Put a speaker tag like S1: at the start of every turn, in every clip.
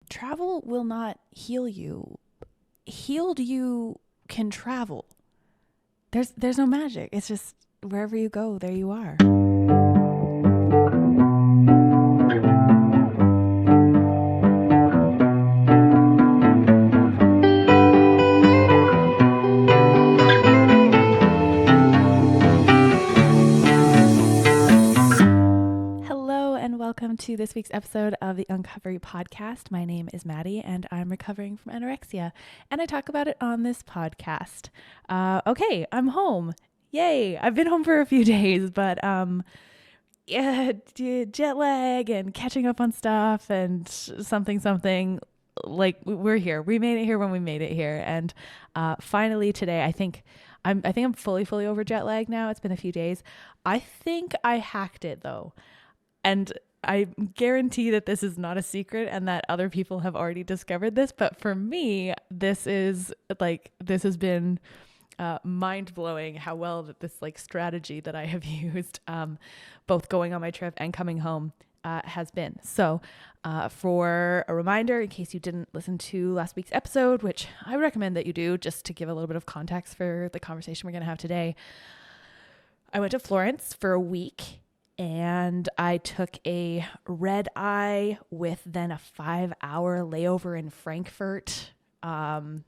S1: travel will not heal you. Healed you can travel. There's no magic. It's just wherever you go, there you are. Welcome to this week's episode of the Uncovery podcast. My name is Maddie and I'm recovering from anorexia and I talk about it on this podcast. Okay, I'm home. Yay. I've been home for a few days, but jet lag and catching up on stuff and something like we're here. We made it here when we made it here. And finally today, I think I'm fully over jet lag now. It's been a few days. I think I hacked it though. And I guarantee that this is not a secret and that other people have already discovered this. But for me, this has been mind blowing how well that this strategy that I have used, both going on my trip and coming home, has been. So for a reminder, in case you didn't listen to last week's episode, which I recommend that you do just to give a little bit of context for the conversation we're going to have today, I went to Florence for a week. And I took a red eye with then a 5-hour layover in Frankfurt. And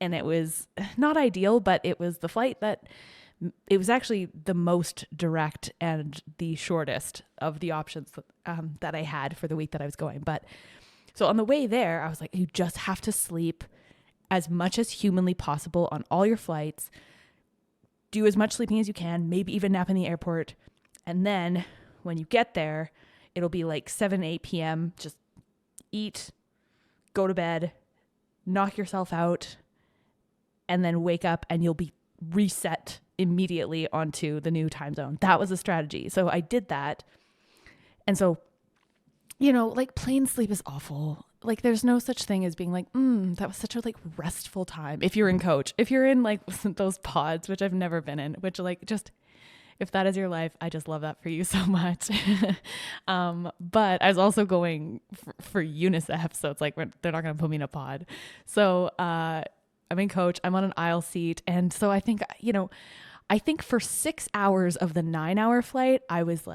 S1: it was not ideal, but it was the flight it was actually the most direct and the shortest of the options that I had for the week that I was going. But so on the way there, I was like, you just have to sleep as much as humanly possible on all your flights. Do as much sleeping as you can, maybe even nap in the airport. And then when you get there, it'll be like 7, 8 p.m. Just eat, go to bed, knock yourself out, and then wake up and you'll be reset immediately onto the new time zone. That was the strategy. So I did that. And so, plane sleep is awful. There's no such thing as being that was such a restful time. If you're in coach, if you're in those pods, which I've never been in, which if that is your life, I just love that for you so much. But I was also going for UNICEF. So it's they're not going to put me in a pod. So I'm in coach. I'm on an aisle seat. And so I think for 6 hours of the 9-hour flight, I was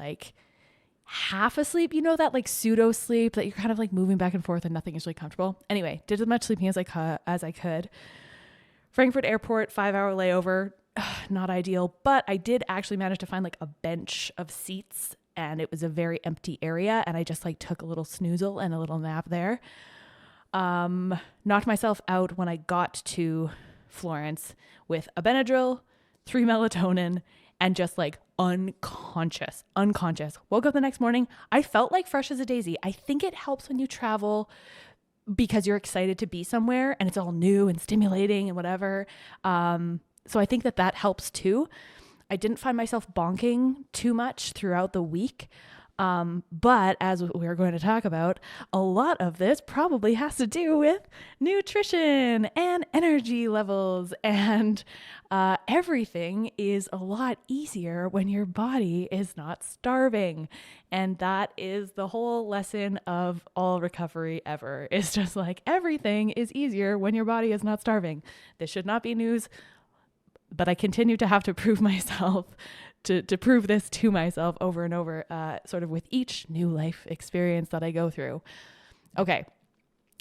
S1: half asleep. That pseudo sleep that you're kind of moving back and forth and nothing is really comfortable. Anyway, did as much sleeping as I could. Frankfurt Airport, 5-hour layover. Not ideal, but I did actually manage to find a bench of seats and it was a very empty area. And I just took a little snoozle and a little nap there. Knocked myself out when I got to Florence with a Benadryl, 3 melatonin, and just unconscious. Woke up the next morning. I felt fresh as a daisy. I think it helps when you travel because you're excited to be somewhere and it's all new and stimulating and whatever. So I think that helps too. I didn't find myself bonking too much throughout the week. But as we're going to talk about, a lot of this probably has to do with nutrition and energy levels, and everything is a lot easier when your body is not starving. And that is the whole lesson of all recovery ever. It's just everything is easier when your body is not starving. This should not be news, but I continue to have to prove myself to prove this to myself over and over, sort of with each new life experience that I go through. Okay.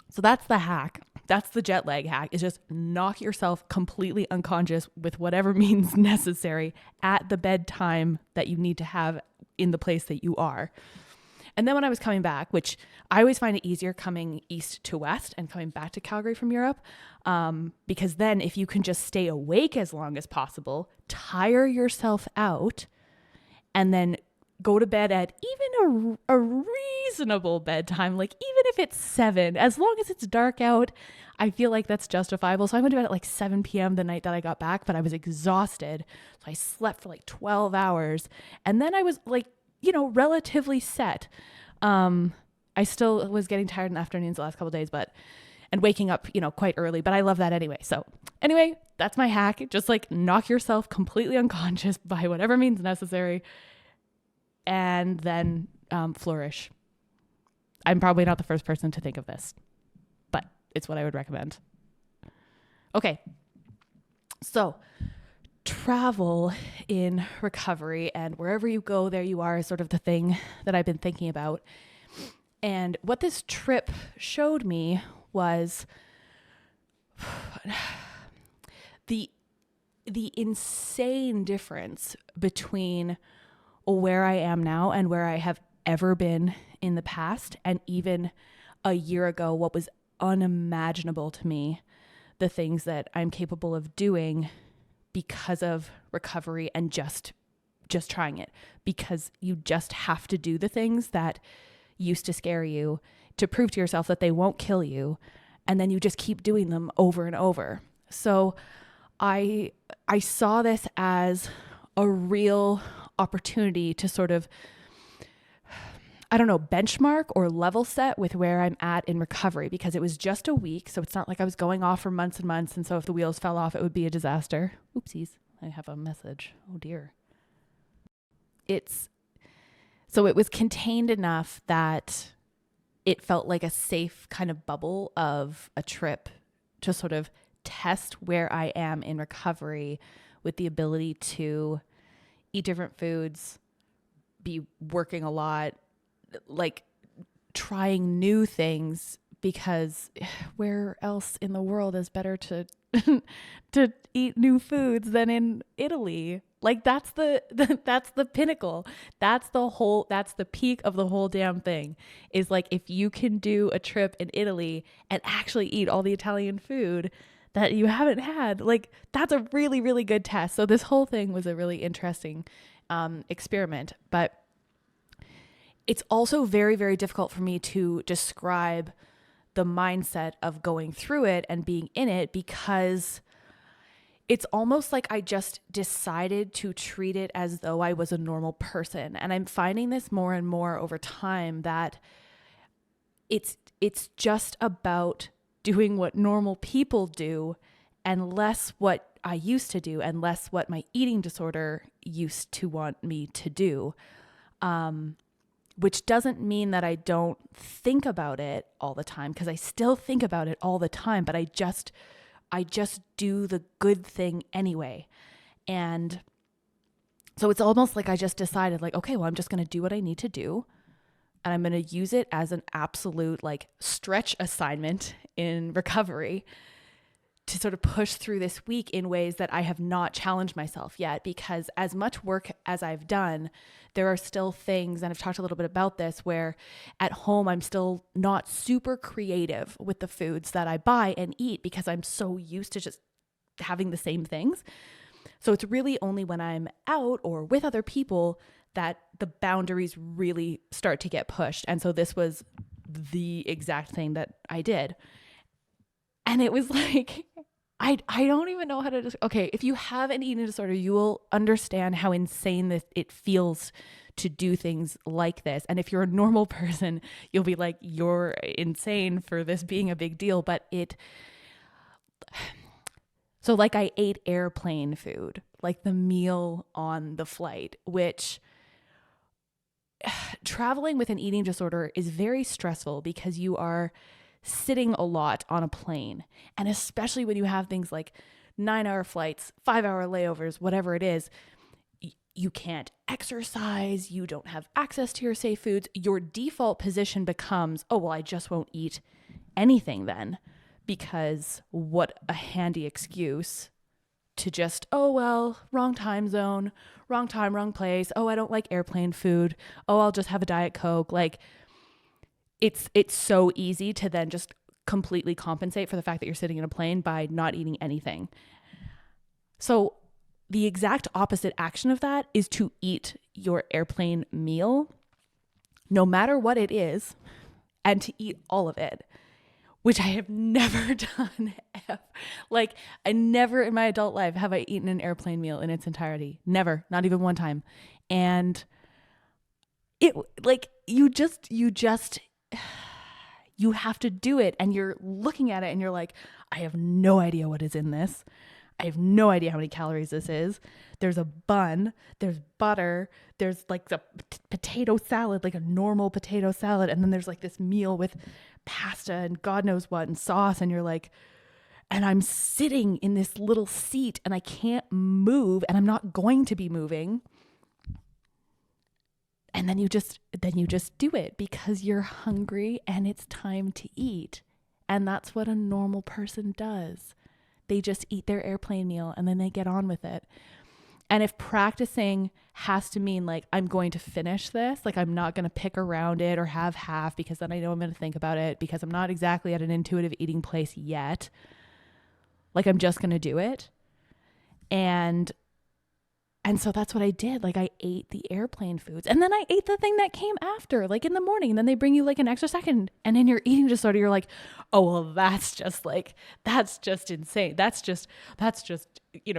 S1: So that's the hack. That's the jet lag hack, is just knock yourself completely unconscious with whatever means necessary at the bedtime that you need to have in the place that you are. And then when I was coming back, which I always find it easier coming east to west and coming back to Calgary from Europe, because then if you can just stay awake as long as possible, tire yourself out, and then go to bed at even a reasonable bedtime, even if it's 7, as long as it's dark out, I feel that's justifiable. So I went to bed at 7 p.m. the night that I got back, but I was exhausted. So I slept for 12 hours. And then I was relatively set. I still was getting tired in the afternoons the last couple of days, and waking up, quite early, but I love that anyway. So anyway, that's my hack. Just knock yourself completely unconscious by whatever means necessary and then flourish. I'm probably not the first person to think of this, but it's what I would recommend. Okay. So travel in recovery, and wherever you go, there you are, is sort of the thing that I've been thinking about. And what this trip showed me was the insane difference between where I am now and where I have ever been in the past. And even a year ago, what was unimaginable to me, the things that I'm capable of doing because of recovery and just trying it, because you just have to do the things that used to scare you to prove to yourself that they won't kill you. And then you just keep doing them over and over. So I saw this as a real opportunity to sort of, I don't know, benchmark or level set with where I'm at in recovery, because it was just a week. So it's not like I was going off for months and months. And so if the wheels fell off, it would be a disaster. Oopsies. I have a message. Oh dear. So it was contained enough that it felt like a safe kind of bubble of a trip to sort of test where I am in recovery, with the ability to eat different foods, be working a lot, like trying new things, because where else in the world is better to to eat new foods than in Italy? Like that's the pinnacle. That's the peak of the whole damn thing, is like, if you can do a trip in Italy and actually eat all the Italian food that you haven't had, like that's a really, really good test. So this whole thing was a really interesting experiment, but it's also very, very difficult for me to describe the mindset of going through it and being in it, because it's almost like I just decided to treat it as though I was a normal person. And I'm finding this more and more over time, that it's just about doing what normal people do, and less what I used to do, and less what my eating disorder used to want me to do. Which doesn't mean that I don't think about it all the time, because I still think about it all the time, but I just do the good thing anyway. And so it's almost like I just decided, like, okay, well, I'm just going to do what I need to do, and I'm going to use it as an absolute like stretch assignment in recovery to sort of push through this week in ways that I have not challenged myself yet, because as much work as I've done, there are still things, and I've talked a little bit about this, where at home I'm still not super creative with the foods that I buy and eat, because I'm so used to just having the same things. So it's really only when I'm out or with other people that the boundaries really start to get pushed. And so this was the exact thing that I did. And it was like, I don't even know how to okay, if you have an eating disorder, you will understand how insane it feels to do things like this. And if you're a normal person, you'll be like, you're insane for this being a big deal. But so like I ate airplane food, like the meal on the flight, which traveling with an eating disorder is very stressful, because you are sitting a lot on a plane. And especially when you have things like 9-hour flights, 5-hour layovers, whatever it is, you can't exercise, you don't have access to your safe foods. Your default position becomes, oh, well, I just won't eat anything then, because what a handy excuse to just, oh, well, wrong time zone, wrong time, wrong place. Oh, I don't like airplane food. Oh, I'll just have a Diet Coke. Like, it's so easy to then just completely compensate for the fact that you're sitting in a plane by not eating anything. So the exact opposite action of that is to eat your airplane meal, no matter what it is, and to eat all of it, which I have never done. Like, I never in my adult life have I eaten an airplane meal in its entirety. Never, not even one time. And it, like, you have to do it, and you're looking at it and you're like, I have no idea what is in this. I have no idea how many calories this is. There's a bun, there's butter, there's like the potato salad, like a normal potato salad. And then there's like this meal with pasta and God knows what and sauce. And you're like, and I'm sitting in this little seat and I can't move and I'm not going to be moving. And then you just do it because you're hungry and it's time to eat. And that's what a normal person does. They just eat their airplane meal and then they get on with it. And if practicing has to mean like, I'm going to finish this, like I'm not going to pick around it or have half because then I know I'm going to think about it because I'm not exactly at an intuitive eating place yet. Like I'm just going to do it. And so that's what I did. Like I ate the airplane foods and then I ate the thing that came after, like in the morning. And then they bring you like an extra second and in your eating disorder, you're like, oh, well, that's just insane. That's just,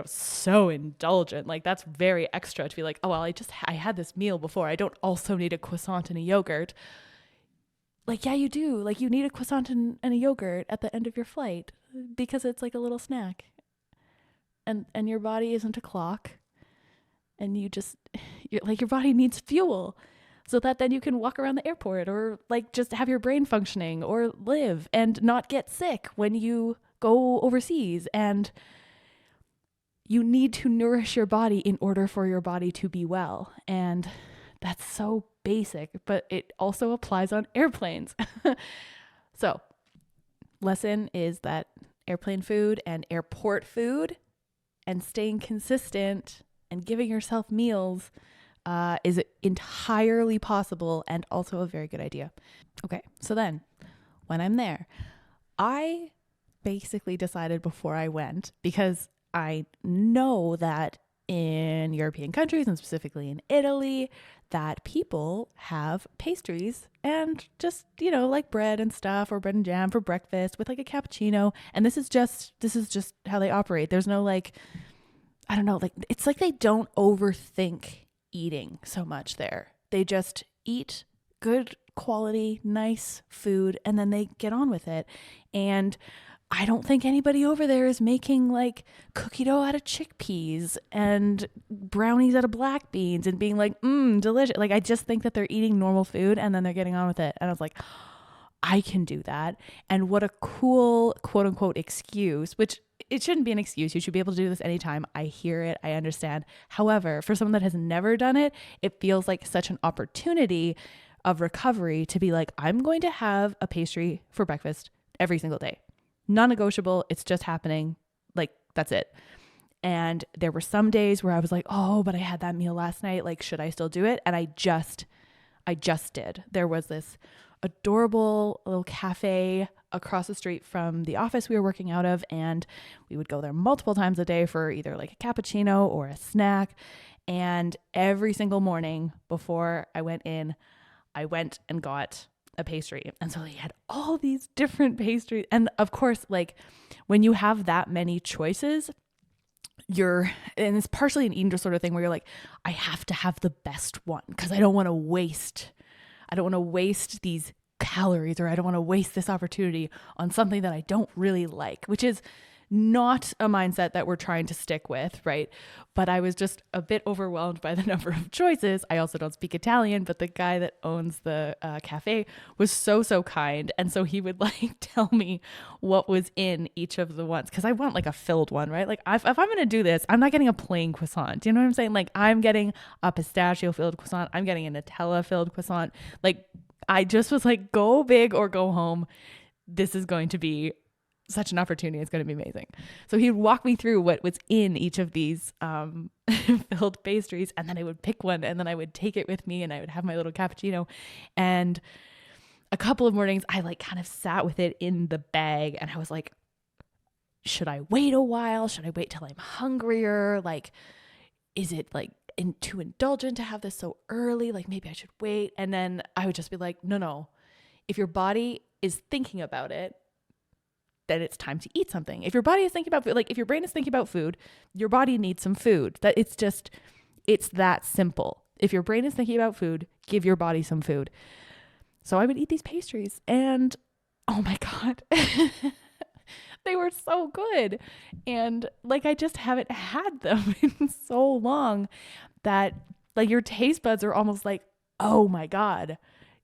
S1: so indulgent. Like that's very extra to be like, oh, well, I had this meal before. I don't also need a croissant and a yogurt. Like, yeah, you do. Like you need a croissant and a yogurt at the end of your flight because it's like a little snack and your body isn't a clock. And your body needs fuel so that then you can walk around the airport or like just have your brain functioning or live and not get sick when you go overseas. And you need to nourish your body in order for your body to be well. And that's so basic, but it also applies on airplanes. So, lesson is that airplane food and airport food and staying consistent and giving yourself meals is entirely possible and also a very good idea. Okay, so then when I'm there, I basically decided before I went, because I know that in European countries and specifically in Italy, that people have pastries and just, like bread and stuff or bread and jam for breakfast with like a cappuccino. And this is just how they operate. There's no like, I don't know, like it's like they don't overthink eating so much there. They just eat good quality, nice food, and then they get on with it. And I don't think anybody over there is making like cookie dough out of chickpeas and brownies out of black beans and being like, delicious. Like I just think that they're eating normal food and then they're getting on with it. And I was like, I can do that. And what a cool, quote unquote, excuse, which it shouldn't be an excuse. You should be able to do this anytime. I hear it. I understand. However, for someone that has never done it, it feels like such an opportunity of recovery to be like, I'm going to have a pastry for breakfast every single day. Non-negotiable. It's just happening. Like, that's it. And there were some days where I was like, oh, but I had that meal last night. Like, should I still do it? And I just did. There was this adorable little cafe across the street from the office we were working out of, and we would go there multiple times a day for either like a cappuccino or a snack. And every single morning before I went in, I went and got a pastry. And so they had all these different pastries. And of course, like when you have that many choices, and it's partially an eating disorder thing where you're like, I have to have the best one because I don't want to waste these calories, or I don't want to waste this opportunity on something that I don't really like, which is not a mindset that we're trying to stick with, right? But I was just a bit overwhelmed by the number of choices. I also don't speak Italian, but the guy that owns the cafe was so kind. And so he would like tell me what was in each of the ones, because I want like a filled one, right? Like if I'm going to do this, I'm not getting a plain croissant. Do you know what I'm saying? Like I'm getting a pistachio filled croissant. I'm getting a Nutella filled croissant. Like I just was like, go big or go home. This is going to be such an opportunity. It's going to be amazing. So he'd walk me through what was in each of these filled pastries, and then I would pick one, and then I would take it with me, and I would have my little cappuccino. And a couple of mornings, I like kind of sat with it in the bag, and I was like, should I wait a while? Should I wait till I'm hungrier? Like, is it like too indulgent to have this so early? Like maybe I should wait. And then I would just be like, no. If your body is thinking about it, then it's time to eat something. If your body is thinking about food, like if your brain is thinking about food, your body needs some food. It's that simple. If your brain is thinking about food, give your body some food. So I would eat these pastries, and oh my God, They were so good. And like, I just haven't had them in so long that like your taste buds are almost like, oh my God.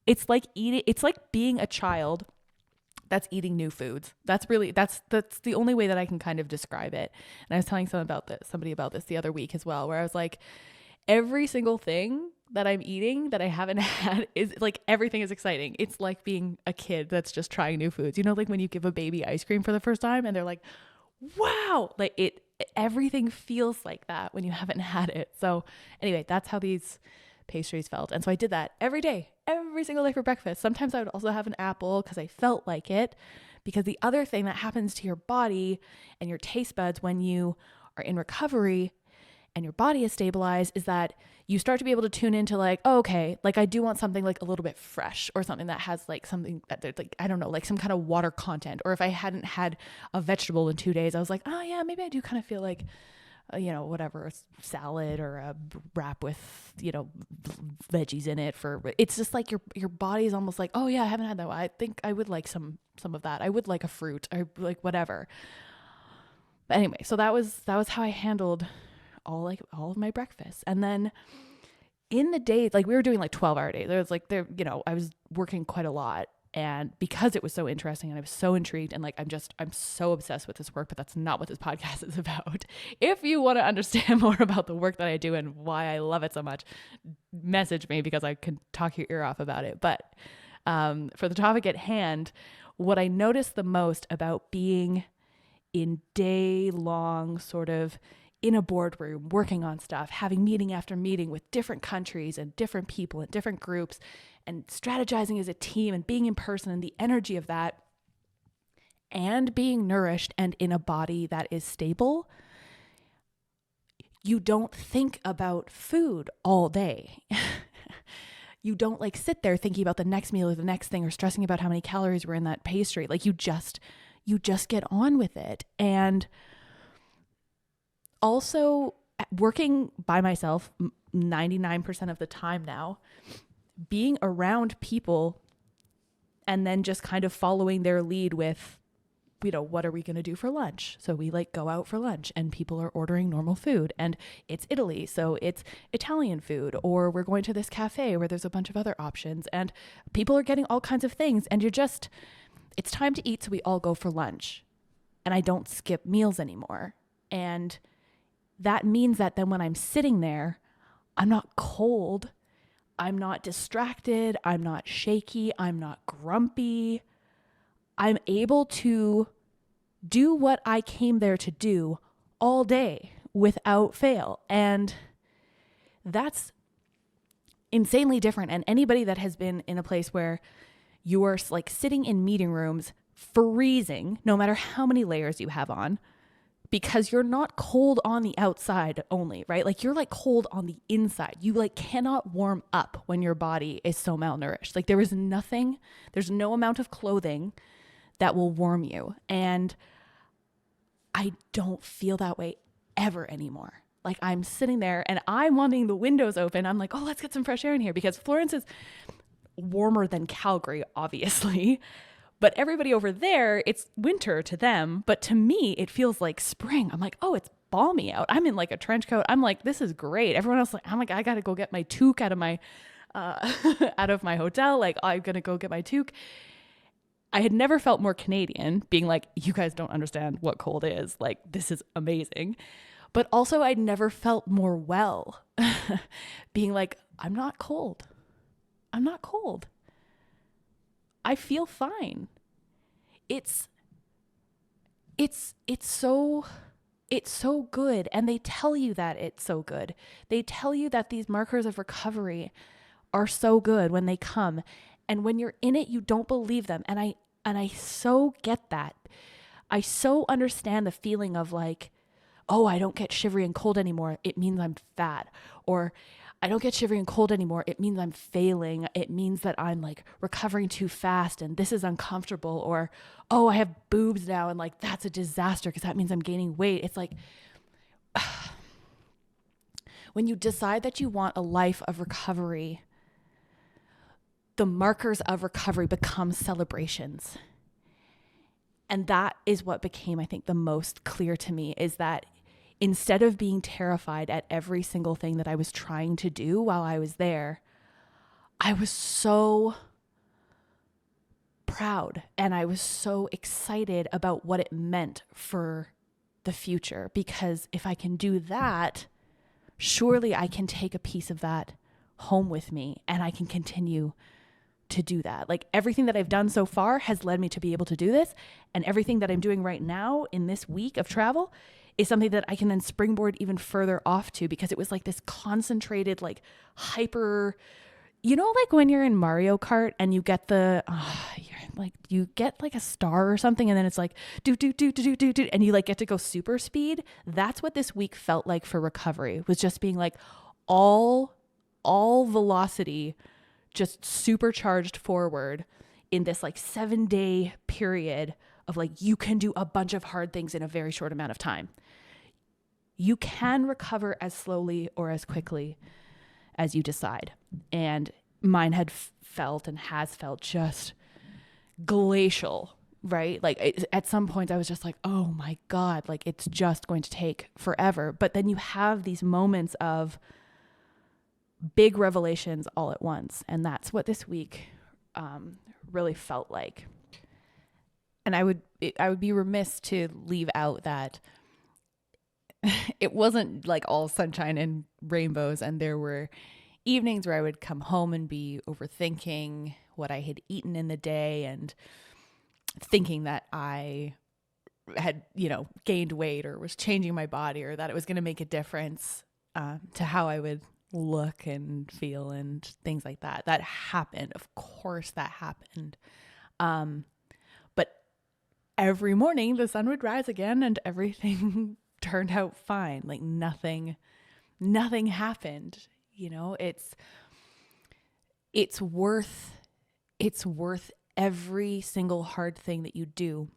S1: It's like being a child that's eating new foods. That's the only way that I can kind of describe it. And I was telling somebody about this the other week as well, where I was like, every single thing that I'm eating that I haven't had is like, everything is exciting. It's like being a kid that's just trying new foods. You know, like when you give a baby ice cream for the first time and they're like, wow, like everything feels like that when you haven't had it. So anyway, that's how these pastries felt. And so I did that every day, every single day for breakfast. Sometimes I would also have an apple because I felt like it. Because the other thing that happens to your body and your taste buds when you are in recovery and your body is stabilized is that you start to be able to tune into like, oh, okay, like I do want something like a little bit fresh or something that has like something that there's like, I don't know, like some kind of water content. Or if I hadn't had a vegetable in 2 days, I was like, oh yeah, maybe I do kind of feel like, whatever, a salad or a wrap with, veggies in it it's just like your body is almost like, oh yeah, I haven't had that. I think I would like some of that. I would like a fruit or like whatever. But anyway, so that was how I handled all of my breakfast. And then in the day, like we were doing like 12-hour days. There was like I was working quite a lot. And because it was so interesting and I was so intrigued and like, I'm so obsessed with this work, but that's not what this podcast is about. If you want to understand more about the work that I do and why I love it so much, message me because I can talk your ear off about it. But for the topic at hand, what I noticed the most about being in day-long sort of in a boardroom, working on stuff, having meeting after meeting with different countries and different people and different groups and strategizing as a team and being in person and the energy of that and being nourished and in a body that is stable, you don't think about food all day. You don't like sit there thinking about the next meal or the next thing or stressing about how many calories were in that pastry. Like you just get on with it. And also working by myself 99% of the time now, being around people and then just kind of following their lead with, what are we going to do for lunch? So we like go out for lunch and people are ordering normal food and it's Italy. So it's Italian food, or we're going to this cafe where there's a bunch of other options and people are getting all kinds of things. And it's time to eat. So we all go for lunch and I don't skip meals anymore. And that means that then when I'm sitting there, I'm not cold, I'm not distracted, I'm not shaky, I'm not grumpy. I'm able to do what I came there to do all day without fail. And that's insanely different. And anybody that has been in a place where you are like sitting in meeting rooms freezing, no matter how many layers you have on, because you're not cold on the outside only, right? Like you're like cold on the inside. You like cannot warm up when your body is so malnourished. Like there's no amount of clothing that will warm you. And I don't feel that way ever anymore. Like I'm sitting there and I'm wanting the windows open. I'm like, oh, let's get some fresh air in here because Florence is warmer than Calgary, obviously. But everybody over there, it's winter to them. But to me, it feels like spring. I'm like, oh, it's balmy out. I'm in like a trench coat. I'm like, this is great. Everyone else, I'm like, I got to go get my toque out of my hotel. Like, I'm going to go get my toque. I had never felt more Canadian, being like, you guys don't understand what cold is. Like, this is amazing. But also, I'd never felt more well, being like, I'm not cold. I'm not cold. I feel fine. It's so good. And they tell you that it's so good. They tell you that these markers of recovery are so good when they come. And when you're in it, you don't believe them. And I so get that. I so understand the feeling of like, oh, I don't get shivery and cold anymore. It means I'm fat. Or I don't get shivery and cold anymore. It means I'm failing. It means that I'm like recovering too fast and this is uncomfortable. Or, oh, I have boobs now and like that's a disaster because that means I'm gaining weight. It's like when you decide that you want a life of recovery, the markers of recovery become celebrations. And that is what became, I think, the most clear to me, is that instead of being terrified at every single thing that I was trying to do while I was there, I was so proud and I was so excited about what it meant for the future. Because if I can do that, surely I can take a piece of that home with me and I can continue to do that. Like, everything that I've done so far has led me to be able to do this. And everything that I'm doing right now in this week of travel is something that I can then springboard even further off to, because it was like this concentrated, like hyper, like when you're in Mario Kart and you get you get like a star or something, and then it's like do, and you like get to go super speed. That's what this week felt like for recovery, was just being like all velocity, just supercharged forward in this like 7-day period of like, you can do a bunch of hard things in a very short amount of time. You can recover as slowly or as quickly as you decide. And mine had felt and has felt just glacial, right? Like at some point I was just like, oh my God, like it's just going to take forever. But then you have these moments of big revelations all at once. And that's what this week really felt like. And I would be remiss to leave out that it wasn't like all sunshine and rainbows. And there were evenings where I would come home and be overthinking what I had eaten in the day and thinking that I had, gained weight or was changing my body, or that it was going to make a difference to how I would look and feel and things like that. That happened. Of course that happened. But every morning the sun would rise again and everything turned out fine. Like nothing happened. It's worth every single hard thing that you do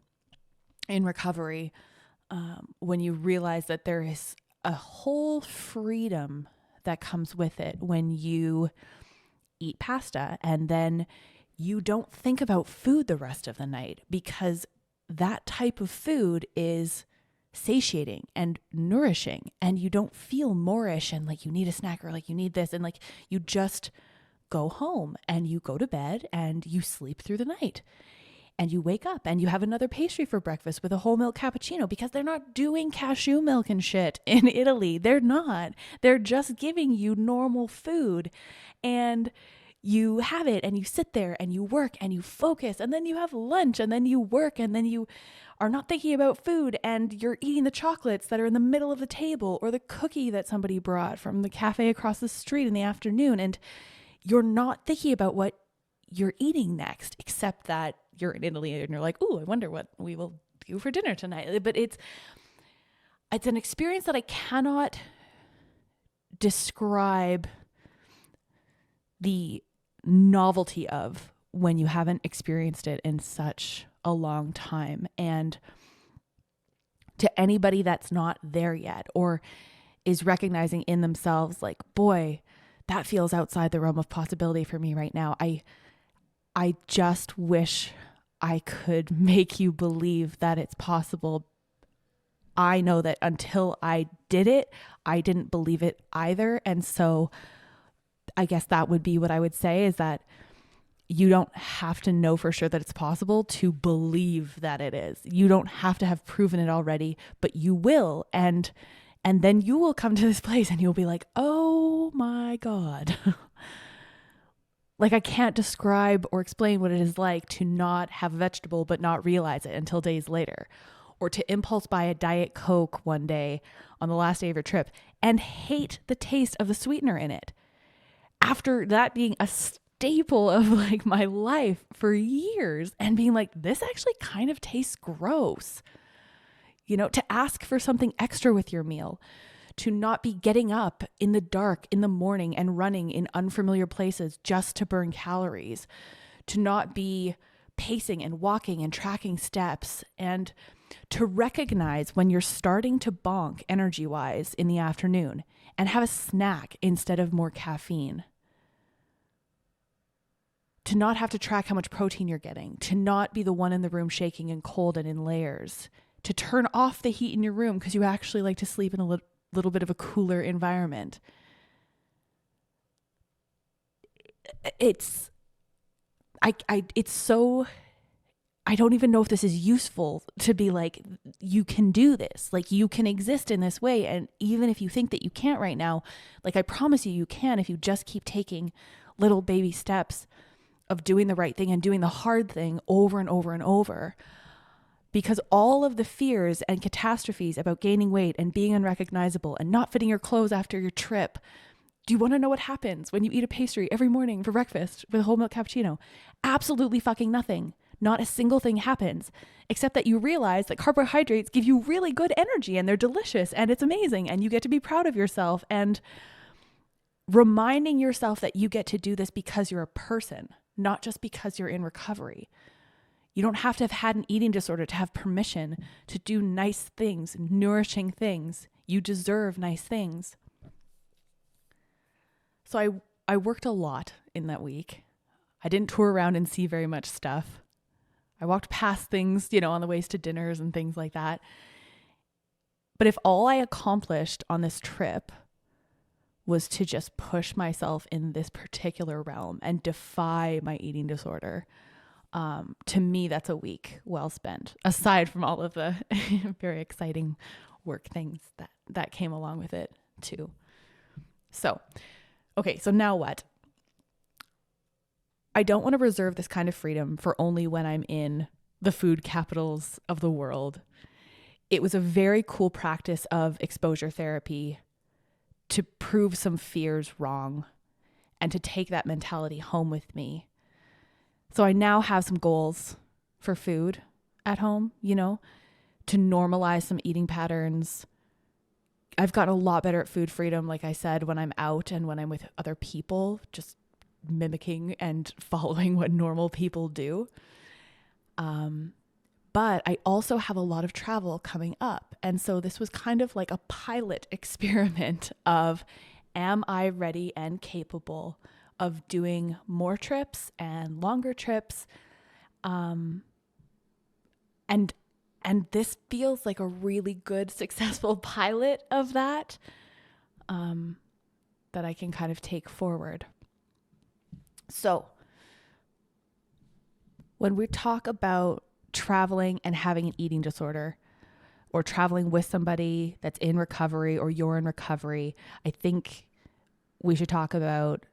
S1: in recovery, when you realize that there is a whole freedom that comes with it when you eat pasta and then you don't think about food the rest of the night, because that type of food is satiating and nourishing, and you don't feel moreish and like you need a snack or like you need this, and like you just go home and you go to bed and you sleep through the night and you wake up and you have another pastry for breakfast with a whole milk cappuccino, because they're not doing cashew milk and shit in Italy. They're not. They're just giving you normal food, and you have it and you sit there and you work and you focus, and then you have lunch and then you work, and then you are not thinking about food and you're eating the chocolates that are in the middle of the table or the cookie that somebody brought from the cafe across the street in the afternoon. And you're not thinking about what you're eating next, except that you're in Italy and you're like, ooh, I wonder what we will do for dinner tonight. But it's an experience that I cannot describe the novelty of when you haven't experienced it in such a long time. And to anybody that's not there yet, or is recognizing in themselves like, boy, that feels outside the realm of possibility for me right now, I just wish I could make you believe that it's possible. I know that until I did it, I didn't believe it either. And so I guess that would be what I would say, is that you don't have to know for sure that it's possible to believe that it is. You don't have to have proven it already, but you will. And then you will come to this place and you'll be like, oh my God. Like, I can't describe or explain what it is like to not have a vegetable but not realize it until days later, or to impulse buy a Diet Coke one day on the last day of your trip and hate the taste of the sweetener in it, after that being a staple of like my life for years, and being like, this actually kind of tastes gross. To ask for something extra with your meal, to not be getting up in the dark in the morning and running in unfamiliar places just to burn calories, to not be pacing and walking and tracking steps, and to recognize when you're starting to bonk energy-wise in the afternoon and have a snack instead of more caffeine. to not have to track how much protein you're getting, to not be the one in the room shaking and cold and in layers, to turn off the heat in your room because you actually like to sleep in a little bit of a cooler environment. It's so, I don't even know if this is useful to be like, you can do this, like you can exist in this way. And even if you think that you can't right now, like I promise you, you can if you just keep taking little baby steps of doing the right thing and doing the hard thing over and over and over. Because all of the fears and catastrophes about gaining weight and being unrecognizable and not fitting your clothes after your trip. Do you want to know what happens when you eat a pastry every morning for breakfast with a whole milk cappuccino? Absolutely fucking nothing. Not a single thing happens, except that you realize that carbohydrates give you really good energy and they're delicious and it's amazing and you get to be proud of yourself, and reminding yourself that you get to do this because you're a person, not just because you're in recovery. You don't have to have had an eating disorder to have permission to do nice things, nourishing things. You deserve nice things. So I worked a lot in that week. I didn't tour around and see very much stuff. I walked past things, on the ways to dinners and things like that. But if all I accomplished on this trip was to just push myself in this particular realm and defy my eating disorder, to me, that's a week well spent, aside from all of the very exciting work things that came along with it too. So, okay, so now what? I don't want to reserve this kind of freedom for only when I'm in the food capitals of the world. It was a very cool practice of exposure therapy to prove some fears wrong and to take that mentality home with me. So I now have some goals for food at home, to normalize some eating patterns. I've gotten a lot better at food freedom, like I said, when I'm out and when I'm with other people, just mimicking and following what normal people do. But I also have a lot of travel coming up. And so this was kind of like a pilot experiment of, am I ready and capable of doing more trips and longer trips? And this feels like a really good, successful pilot of that, that I can kind of take forward. So when we talk about traveling and having an eating disorder, or traveling with somebody that's in recovery or you're in recovery, I think we should talk about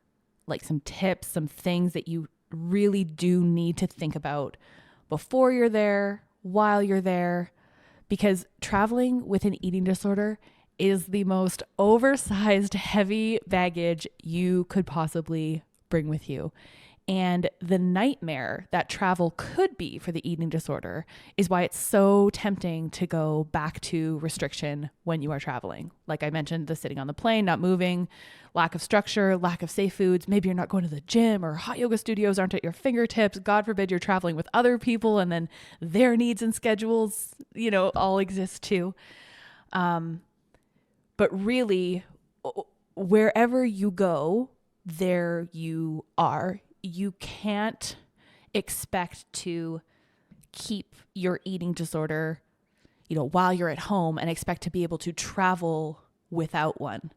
S1: like some tips, some things that you really do need to think about before you're there, while you're there, because traveling with an eating disorder is the most oversized, heavy baggage you could possibly bring with you. And the nightmare that travel could be for the eating disorder is why it's so tempting to go back to restriction when you are traveling. Like I mentioned, the sitting on the plane, not moving, lack of structure, lack of safe foods. Maybe you're not going to the gym, or hot yoga studios aren't at your fingertips. God forbid you're traveling with other people and then their needs and schedules, all exist too. But really, wherever you go, there you are. You can't expect to keep your eating disorder, while you're at home and expect to be able to travel without one.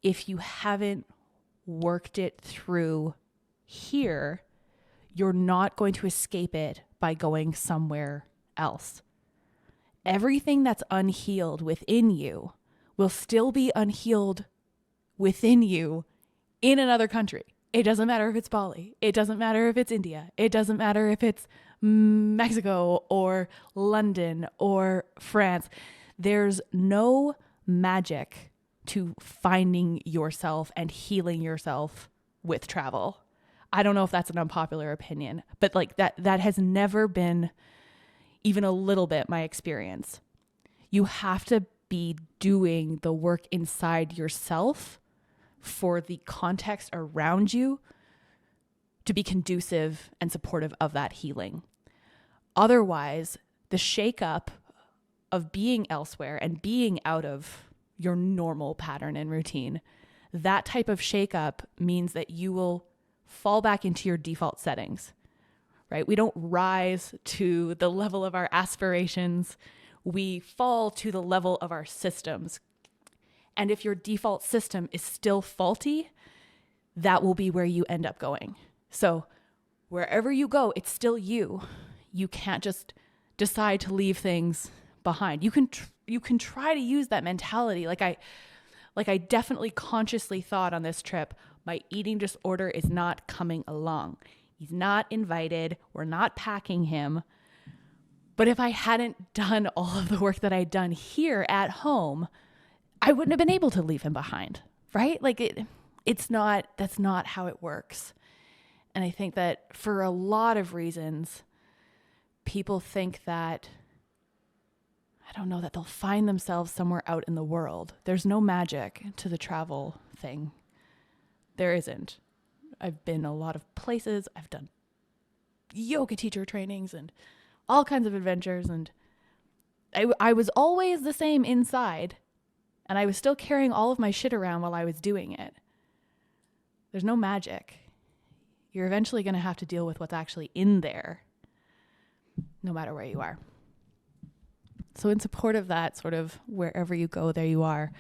S1: If you haven't worked it through here, you're not going to escape it by going somewhere else. Everything that's unhealed within you will still be unhealed within you in another country. It doesn't matter if it's Bali. It doesn't matter if it's India. It doesn't matter if it's Mexico or London or France. There's no magic to finding yourself and healing yourself with travel. I don't know if that's an unpopular opinion, but like that has never been even a little bit my experience. You have to be doing the work inside yourself for the context around you to be conducive and supportive of that healing. Otherwise, the shakeup of being elsewhere and being out of your normal pattern and routine, that type of shakeup means that you will fall back into your default settings, right? We don't rise to the level of our aspirations. We fall to the level of our systems. And if your default system is still faulty, that will be where you end up going. So wherever you go, it's still you. You can't just decide to leave things behind. You can try to use that mentality. Like I definitely consciously thought on this trip, my eating disorder is not coming along. He's not invited. We're not packing him. But if I hadn't done all of the work that I'd done here at home, I wouldn't have been able to leave him behind, right? Like that's not how it works. And I think that for a lot of reasons, people think that, I don't know, that they'll find themselves somewhere out in the world. There's no magic to the travel thing. There isn't. I've been a lot of places. I've done yoga teacher trainings and all kinds of adventures. And I was always the same inside. And I was still carrying all of my shit around while I was doing it. There's no magic. You're eventually going to have to deal with what's actually in there, no matter where you are. So in support of that, sort of wherever you go, there you are,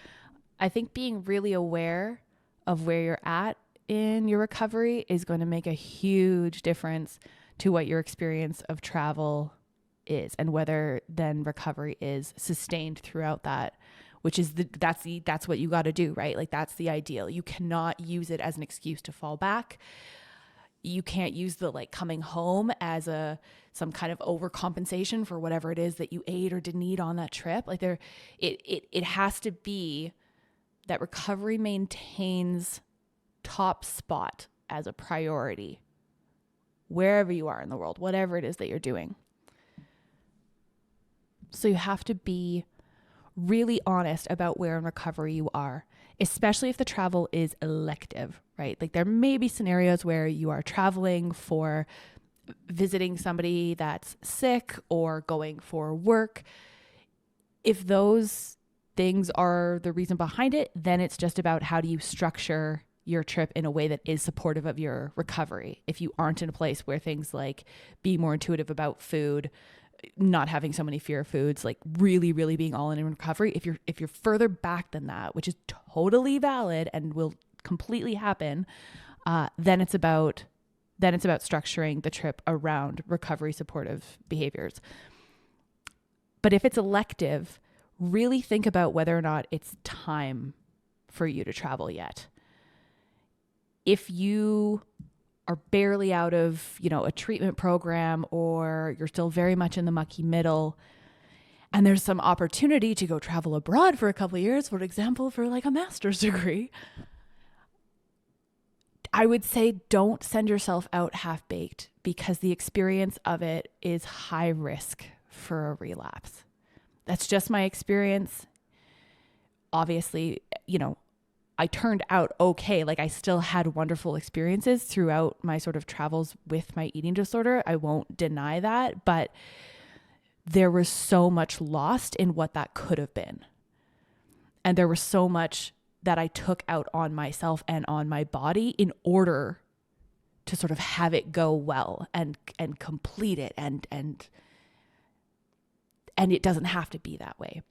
S1: I think being really aware of where you're at in your recovery is going to make a huge difference to what your experience of travel is and whether then recovery is sustained throughout that, which is that's what you got to do, right? Like that's the ideal. You cannot use it as an excuse to fall back. You can't use the like coming home as some kind of overcompensation for whatever it is that you ate or didn't eat on that trip. Like it has to be that recovery maintains top spot as a priority wherever you are in the world, whatever it is that you're doing. So you have to be really honest about where in recovery you are, especially if the travel is elective, right? Like there may be scenarios where you are traveling for visiting somebody that's sick or going for work. If those things are the reason behind it, then it's just about how do you structure your trip in a way that is supportive of your recovery. If you aren't in a place where things like being more intuitive about food, not having so many fear foods, like really, really being all in recovery. If you're further back than that, which is totally valid and will completely happen, then it's about structuring the trip around recovery supportive behaviors. But if it's elective, really think about whether or not it's time for you to travel yet. If you are barely out of, a treatment program, or you're still very much in the mucky middle, and there's some opportunity to go travel abroad for a couple of years, for example, for like a master's degree, I would say don't send yourself out half-baked, because the experience of it is high risk for a relapse. That's just my experience. Obviously, I turned out okay. Like I still had wonderful experiences throughout my sort of travels with my eating disorder. I won't deny that, but there was so much lost in what that could have been. And there was so much that I took out on myself and on my body in order to sort of have it go well and complete it. And it doesn't have to be that way.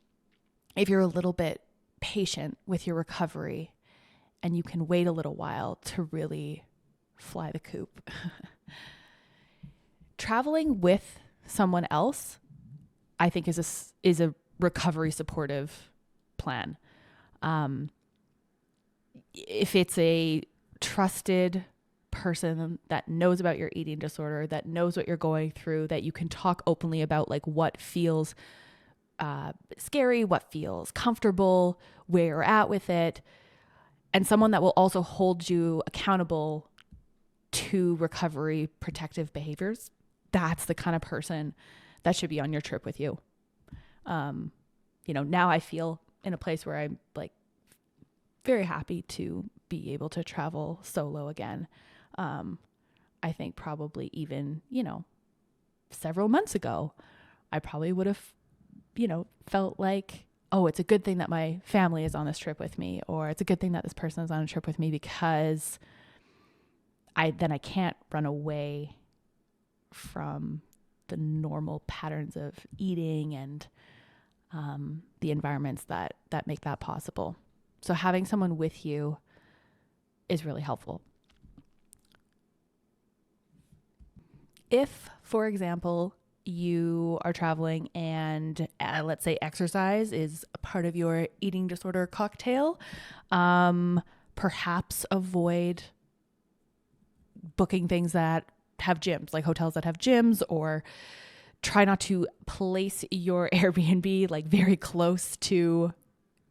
S1: If you're a little bit patient with your recovery and you can wait a little while to really fly the coop. Traveling with someone else, I think is a recovery supportive plan. If it's a trusted person that knows about your eating disorder, that knows what you're going through, that you can talk openly about like what feels scary, what feels comfortable, where you're at with it, and someone that will also hold you accountable to recovery protective behaviors, that's the kind of person that should be on your trip with you. Now I feel in a place where I'm like very happy to be able to travel solo again. I think probably even, several months ago, I probably would have felt like, oh, it's a good thing that my family is on this trip with me, or it's a good thing that this person is on a trip with me because I can't run away from the normal patterns of eating and the environments that make that possible. So having someone with you is really helpful. If, for example, you are traveling and let's say exercise is a part of your eating disorder cocktail, perhaps avoid booking things that have gyms, like hotels that have gyms, or try not to place your Airbnb like very close to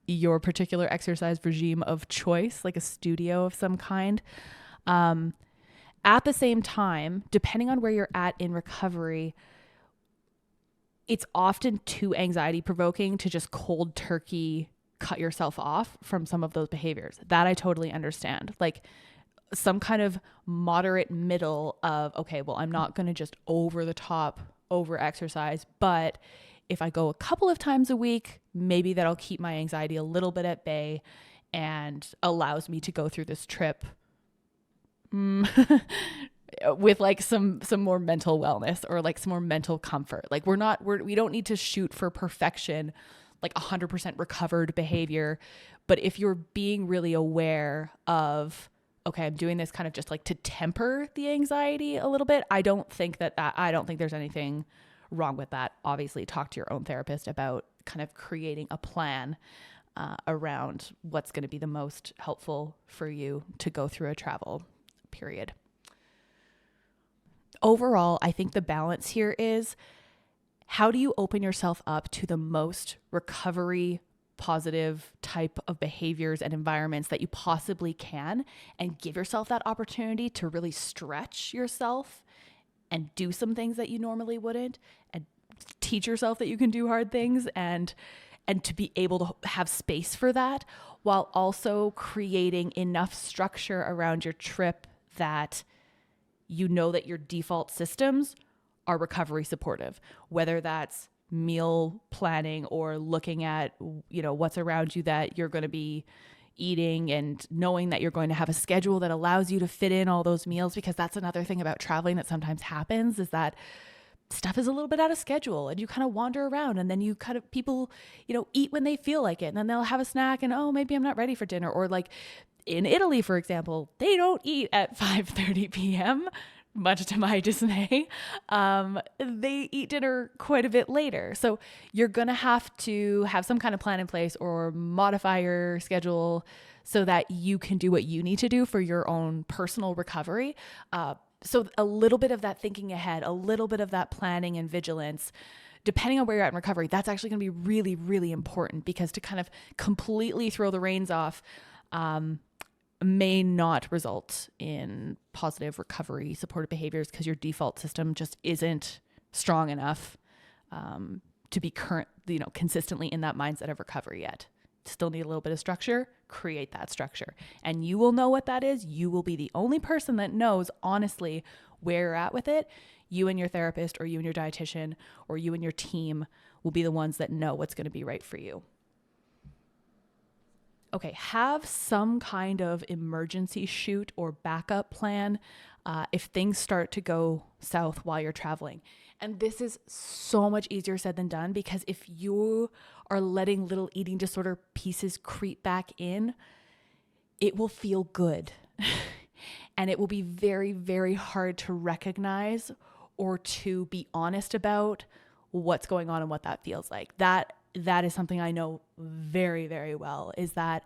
S1: your particular exercise regime of choice, like a studio of some kind. At the same time, depending on where you're at in recovery, it's often too anxiety provoking to just cold turkey cut yourself off from some of those behaviors. That I totally understand. Like some kind of moderate middle of, okay, well, I'm not going to just over the top over exercise, but if I go a couple of times a week, maybe that'll keep my anxiety a little bit at bay and allows me to go through this trip with like some more mental wellness or like some more mental comfort. Like we don't need to shoot for perfection, like 100% recovered behavior. But if you're being really aware of, okay, I'm doing this kind of just like to temper the anxiety a little bit, I don't think there's anything wrong with that. Obviously, talk to your own therapist about kind of creating a plan around what's going to be the most helpful for you to go through a travel period. Overall, I think the balance here is, how do you open yourself up to the most recovery positive type of behaviors and environments that you possibly can, and give yourself that opportunity to really stretch yourself and do some things that you normally wouldn't, and teach yourself that you can do hard things, and to be able to have space for that, while also creating enough structure around your trip that you know that your default systems are recovery supportive, whether that's meal planning or looking at, what's around you that you're going to be eating, and knowing that you're going to have a schedule that allows you to fit in all those meals. Because that's another thing about traveling that sometimes happens, is that stuff is a little bit out of schedule and you kind of wander around, and then people, eat when they feel like it, and then they'll have a snack and, oh, maybe I'm not ready for dinner. Or like in Italy, for example, they don't eat at 5:30 p.m., much to my dismay. They eat dinner quite a bit later. So you're going to have to have some kind of plan in place or modify your schedule so that you can do what you need to do for your own personal recovery. So a little bit of that thinking ahead, a little bit of that planning and vigilance, depending on where you're at in recovery, that's actually going to be really, really important, because to kind of completely throw the reins off may not result in positive recovery supportive behaviors, because your default system just isn't strong enough to be consistently in that mindset of recovery yet. Still need a little bit of structure. Create that structure, and you will know what that is. You will be the only person that knows honestly where you're at with it. You and your therapist, or you and your dietitian, or you and your team will be the ones that know what's going to be right for you. Okay, have some kind of emergency chute or backup plan if things start to go south while you're traveling. And this is so much easier said than done, because if you are letting little eating disorder pieces creep back in, it will feel good. And it will be very, very hard to recognize or to be honest about what's going on and what that feels like. That is something I know very, very well, is that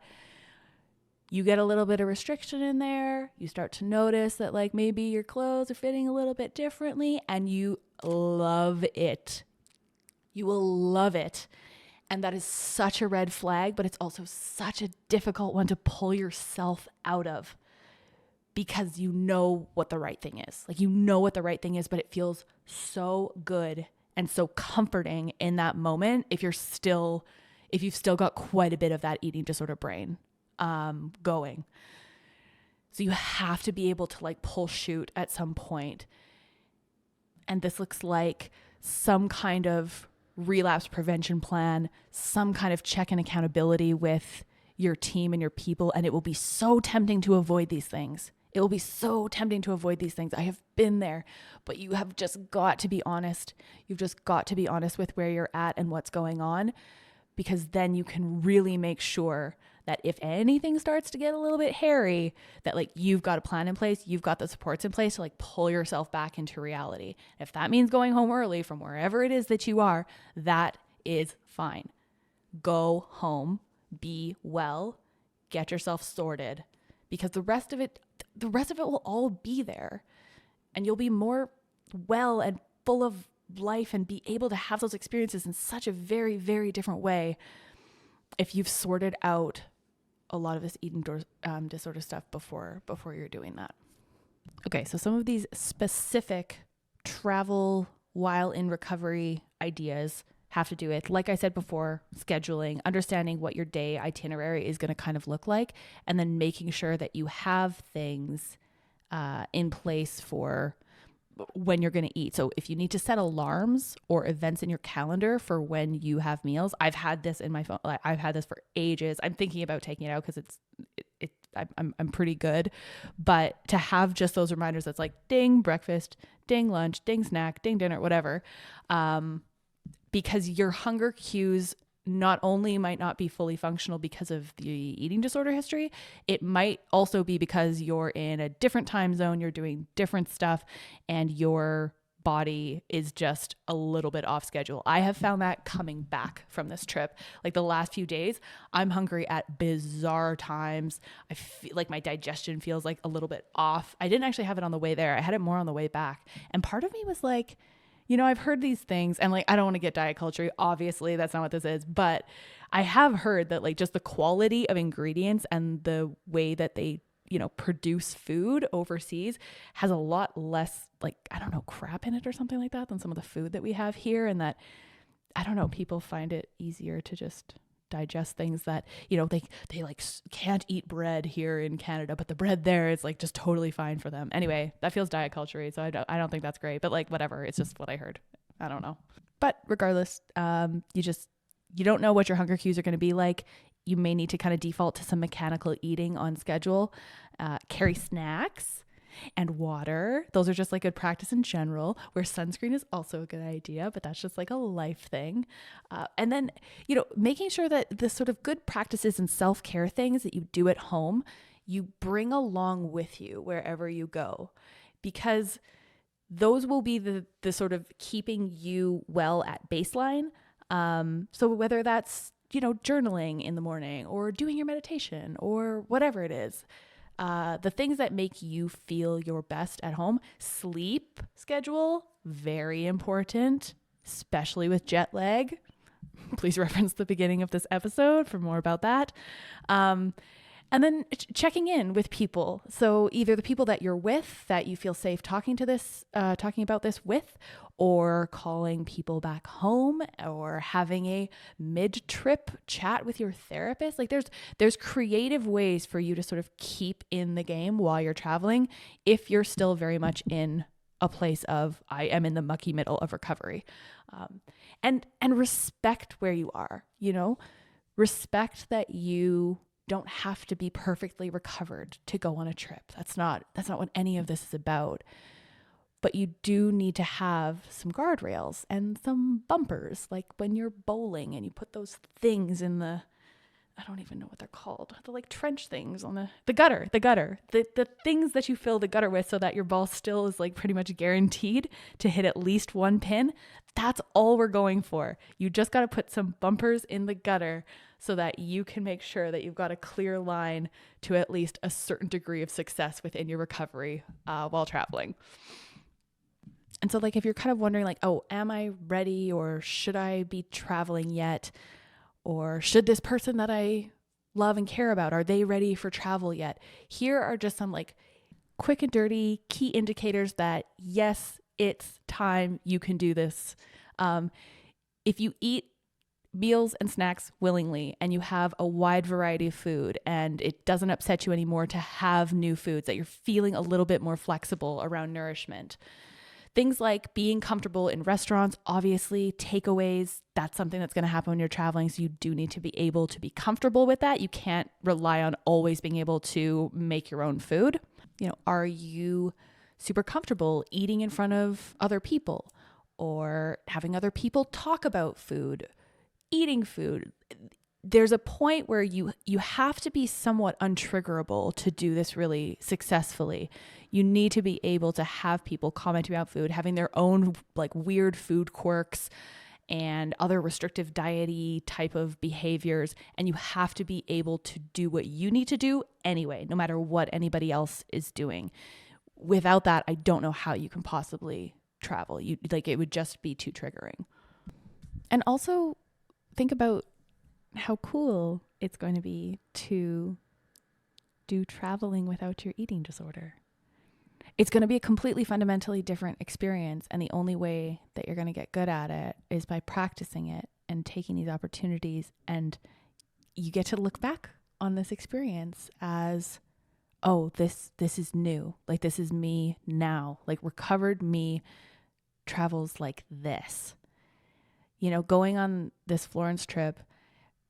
S1: you get a little bit of restriction in there. You start to notice that like maybe your clothes are fitting a little bit differently, and you love it. You will love it. And that is such a red flag, but it's also such a difficult one to pull yourself out of, because you know what the right thing is. Like, you know what the right thing is, but it feels so good and so comforting in that moment if you've still got quite a bit of that eating disorder brain going. So you have to be able to like pull chute at some point. And this looks like some kind of relapse prevention plan, some kind of check and accountability with your team and your people. And it will be so tempting to avoid these things. It will be so tempting to avoid these things. I have been there, but you have just got to be honest. You've just got to be honest with where you're at and what's going on, because then you can really make sure that if anything starts to get a little bit hairy, that like you've got a plan in place, you've got the supports in place to like pull yourself back into reality. If that means going home early from wherever it is that you are, that is fine. Go home, be well, get yourself sorted, because the rest of it will all be there, and you'll be more well and full of life and be able to have those experiences in such a very, very different way if you've sorted out a lot of this eating disorder stuff before you're doing that. Okay, so some of these specific travel while in recovery ideas have to do with, like I said before, scheduling, understanding what your day itinerary is going to kind of look like, and then making sure that you have things in place for when you're going to eat. So if you need to set alarms or events in your calendar for when you have meals, I've had this in my phone. Like, I've had this for ages. I'm thinking about taking it out because I'm pretty good, but to have just those reminders, that's like ding breakfast, ding lunch, ding snack, ding dinner, whatever. Because your hunger cues not only might not be fully functional because of the eating disorder history, it might also be because you're in a different time zone, you're doing different stuff, and your body is just a little bit off schedule. I have found that coming back from this trip, like the last few days, I'm hungry at bizarre times. I feel like my digestion feels like a little bit off. I didn't actually have it on the way there. I had it more on the way back. And part of me was like, you know, I've heard these things, and like, I don't want to get diet culture. Obviously, that's not what this is, but I have heard that like just the quality of ingredients and the way that they, you know, produce food overseas has a lot less, like, I don't know, crap in it or something like that than some of the food that we have here. And that, I don't know, people find it easier to just digest things that, you know, they like can't eat bread here in Canada, but the bread there is like just totally fine for them. Anyway, that feels diet culture-y, so I don't think that's great, but like whatever, it's just what I heard. I don't know. But regardless, you don't know what your hunger cues are going to be like. You may need to kind of default to some mechanical eating on schedule. Carry snacks and water. Those are just like good practice in general. Where sunscreen is also a good idea, but that's just like a life thing. And then, you know, making sure that the sort of good practices and self-care things that you do at home, you bring along with you wherever you go, because those will be the sort of keeping you well at baseline. So whether that's, you know, journaling in the morning or doing your meditation or whatever it is, the things that make you feel your best at home. Sleep schedule, very important, especially with jet lag. Please reference the beginning of this episode for more about that. And then checking in with people. So either the people that you're with that you feel safe talking about this with, or calling people back home, or having a mid-trip chat with your therapist. Like there's creative ways for you to sort of keep in the game while you're traveling, if you're still very much in a place of, I am in the mucky middle of recovery. And respect where you are, you know, respect that you don't have to be perfectly recovered to go on a trip. That's not what any of this is about. But you do need to have some guardrails and some bumpers, like when you're bowling and you put those things in the, I don't even know what they're called, the like trench things on the gutter, the things that you fill the gutter with so that your ball still is like pretty much guaranteed to hit at least one pin. That's all we're going for. You just got to put some bumpers in the gutter so that you can make sure that you've got a clear line to at least a certain degree of success within your recovery while traveling. And so like, if you're kind of wondering like, oh, am I ready, or should I be traveling yet? Or should this person that I love and care about, are they ready for travel yet? Here are just some like quick and dirty key indicators that yes, it's time, you can do this. If you eat meals and snacks willingly, and you have a wide variety of food, and it doesn't upset you anymore to have new foods, that you're feeling a little bit more flexible around nourishment. Things like being comfortable in restaurants, obviously takeaways, that's something that's going to happen when you're traveling. So you do need to be able to be comfortable with that. You can't rely on always being able to make your own food. Are you super comfortable eating in front of other people or having other people talk about food, eating food? There's a point where you have to be somewhat untriggerable to do this really successfully. You need to be able to have people comment about food, having their own like weird food quirks and other restrictive diety type of behaviors. And you have to be able to do what you need to do anyway, no matter what anybody else is doing. Without that, I don't know how you can possibly travel. It would just be too triggering. And also think about how cool it's going to be to do traveling without your eating disorder. It's going to be a completely fundamentally different experience. And the only way that you're going to get good at it is by practicing it and taking these opportunities. And you get to look back on this experience as, oh, this is new. Like, this is me now. Like, recovered me travels like this. Going on this Florence trip,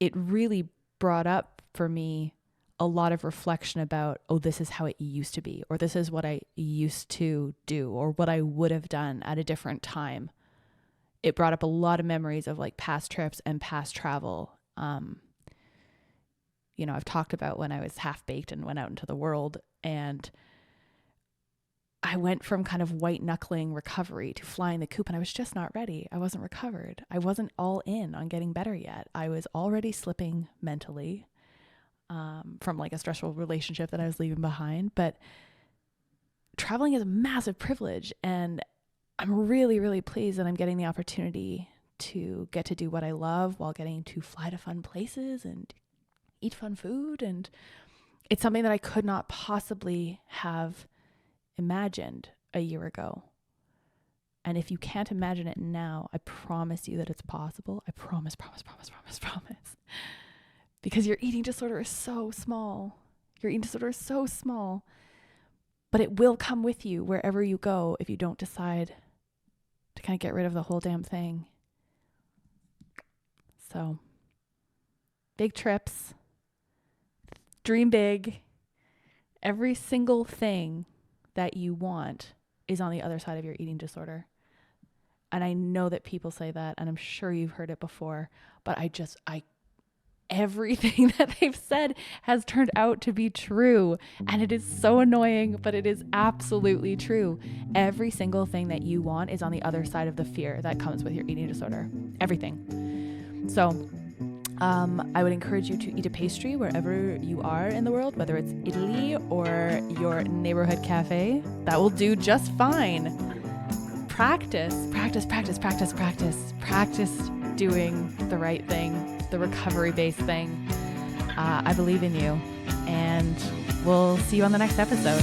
S1: it really brought up for me a lot of reflection about, oh, this is how it used to be, or this is what I used to do, or what I would have done at a different time. It brought up a lot of memories of like past trips and past travel. I've talked about when I was half-baked and went out into the world, and I went from kind of white knuckling recovery to flying the coop, and I was just not ready. I wasn't recovered. I wasn't all in on getting better yet. I was already slipping mentally from like a stressful relationship that I was leaving behind. But traveling is a massive privilege, and I'm really, really pleased that I'm getting the opportunity to get to do what I love while getting to fly to fun places and eat fun food. And it's something that I could not possibly have imagined a year ago. And if you can't imagine it now, I promise you that it's possible. I promise. Because your eating disorder is so small. Your eating disorder is so small. But it will come with you wherever you go if you don't decide to kind of get rid of the whole damn thing. So, big trips. Dream big. Every single thing that you want is on the other side of your eating disorder. And I know that people say that, and I'm sure you've heard it before, but everything that they've said has turned out to be true. And it is so annoying, but it is absolutely true. Every single thing that you want is on the other side of the fear that comes with your eating disorder. Everything. So, I would encourage you to eat a pastry wherever you are in the world, whether it's Italy or your neighborhood cafe. That will do just fine. Practice doing the right thing, the recovery-based thing. I believe in you, and we'll see you on the next episode.